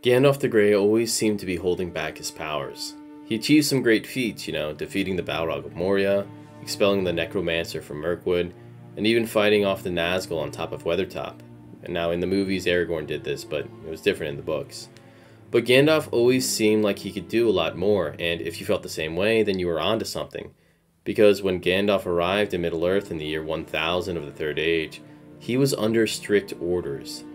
Gandalf the Grey always seemed to be holding back his powers. He achieved some great feats, defeating the Balrog of Moria, expelling the Necromancer from Mirkwood, and even fighting off the Nazgul on top of Weathertop. And now in the movies Aragorn did this, but it was different in the books. But Gandalf always seemed like he could do a lot more, and if you felt the same way, then you were onto something. Because when Gandalf arrived in Middle-earth in the year 1000 of the Third Age, he was under strict orders.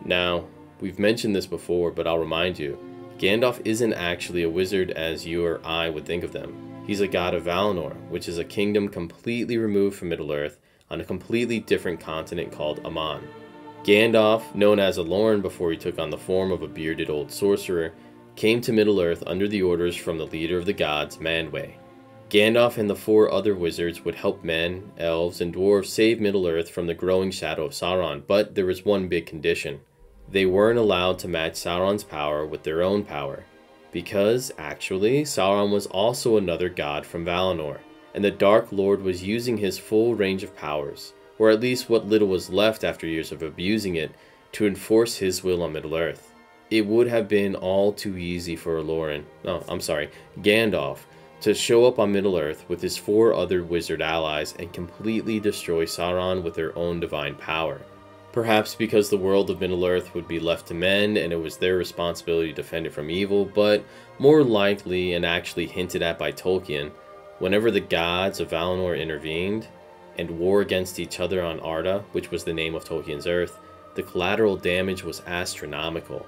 Now, we've mentioned this before, but I'll remind you, Gandalf isn't actually a wizard as you or I would think of them. He's a god of Valinor, which is a kingdom completely removed from Middle-earth on a completely different continent called Aman. Gandalf, known as Alorn before he took on the form of a bearded old sorcerer, came to Middle-earth under the orders from the leader of the gods, Manwë. Gandalf and the 4 other wizards would help men, elves, and dwarves save Middle-earth from the growing shadow of Sauron, but there was one big condition. They weren't allowed to match Sauron's power with their own power, because, actually, Sauron was also another god from Valinor, and the Dark Lord was using his full range of powers, or at least what little was left after years of abusing it, to enforce his will on Middle-earth. It would have been all too easy for Gandalf, to show up on Middle-earth with his 4 other wizard allies and completely destroy Sauron with their own divine power. Perhaps because the world of Middle-earth would be left to men and it was their responsibility to defend it from evil, but more likely, and actually hinted at by Tolkien, whenever the gods of Valinor intervened and war against each other on Arda, which was the name of Tolkien's Earth, the collateral damage was astronomical.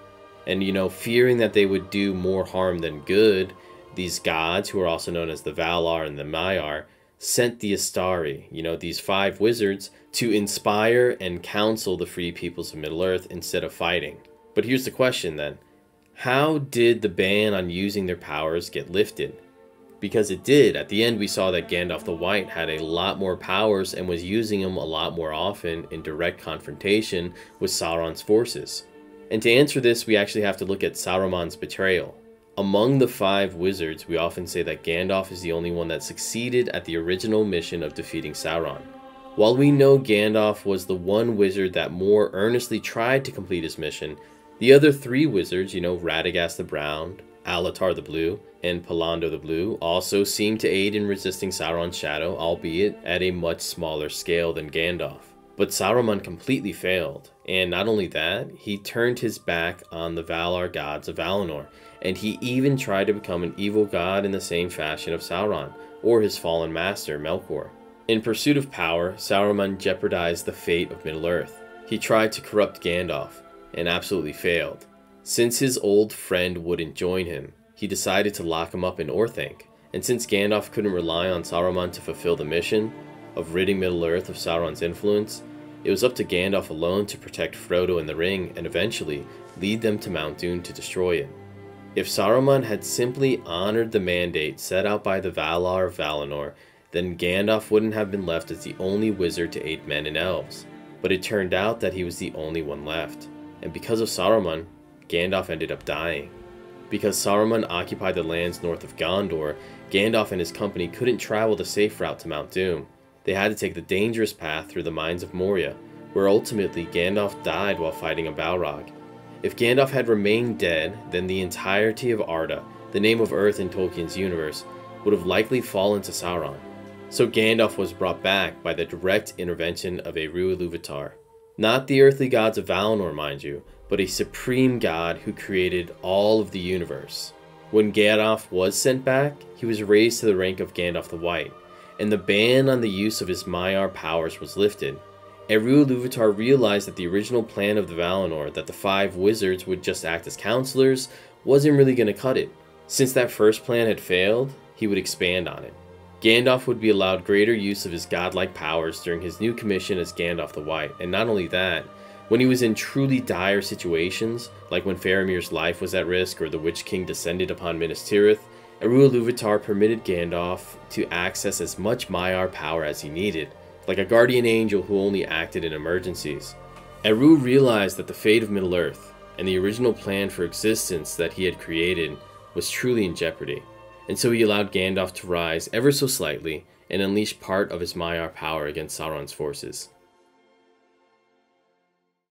And fearing that they would do more harm than good, these gods, who are also known as the Valar and the Maiar, sent the Istari, these 5 wizards, to inspire and counsel the free peoples of Middle-earth instead of fighting. But here's the question then. How did the ban on using their powers get lifted? Because it did. At the end we saw that Gandalf the White had a lot more powers and was using them a lot more often in direct confrontation with Sauron's forces. And to answer this, we actually have to look at Saruman's betrayal. Among the 5 wizards, we often say that Gandalf is the only one that succeeded at the original mission of defeating Sauron. While we know Gandalf was the one wizard that more earnestly tried to complete his mission, the other 3 wizards, Radagast the Brown, Alatar the Blue, and Palando the Blue, also seemed to aid in resisting Sauron's shadow, albeit at a much smaller scale than Gandalf. But Saruman completely failed, and not only that, he turned his back on the Valar gods of Valinor, and he even tried to become an evil god in the same fashion of Sauron, or his fallen master, Melkor. In pursuit of power, Saruman jeopardized the fate of Middle-earth. He tried to corrupt Gandalf, and absolutely failed. Since his old friend wouldn't join him, he decided to lock him up in Orthanc, and since Gandalf couldn't rely on Saruman to fulfill the mission of ridding Middle-earth of Sauron's influence, it was up to Gandalf alone to protect Frodo and the Ring and eventually lead them to Mount Doom to destroy it. If Saruman had simply honored the mandate set out by the Valar of Valinor, then Gandalf wouldn't have been left as the only wizard to aid men and elves. But it turned out that he was the only one left, and because of Saruman, Gandalf ended up dying. Because Saruman occupied the lands north of Gondor, Gandalf and his company couldn't travel the safe route to Mount Doom. They had to take the dangerous path through the mines of Moria, where ultimately Gandalf died while fighting a Balrog. If Gandalf had remained dead, then the entirety of Arda, the name of Earth in Tolkien's universe, would have likely fallen to Sauron. So Gandalf was brought back by the direct intervention of Eru Ilúvatar. Not the earthly gods of Valinor, mind you, but a supreme god who created all of the universe. When Gandalf was sent back, he was raised to the rank of Gandalf the White, and the ban on the use of his Maiar powers was lifted. Eru Ilúvatar realized that the original plan of the Valinor, that the 5 wizards would just act as counselors, wasn't really going to cut it. Since that first plan had failed, he would expand on it. Gandalf would be allowed greater use of his godlike powers during his new commission as Gandalf the White, and not only that, when he was in truly dire situations, like when Faramir's life was at risk or the Witch King descended upon Minas Tirith, Eru Ilúvatar permitted Gandalf to access as much Maiar power as he needed, like a guardian angel who only acted in emergencies. Eru realized that the fate of Middle-earth, and the original plan for existence that he had created, was truly in jeopardy, and so he allowed Gandalf to rise ever so slightly and unleash part of his Maiar power against Sauron's forces.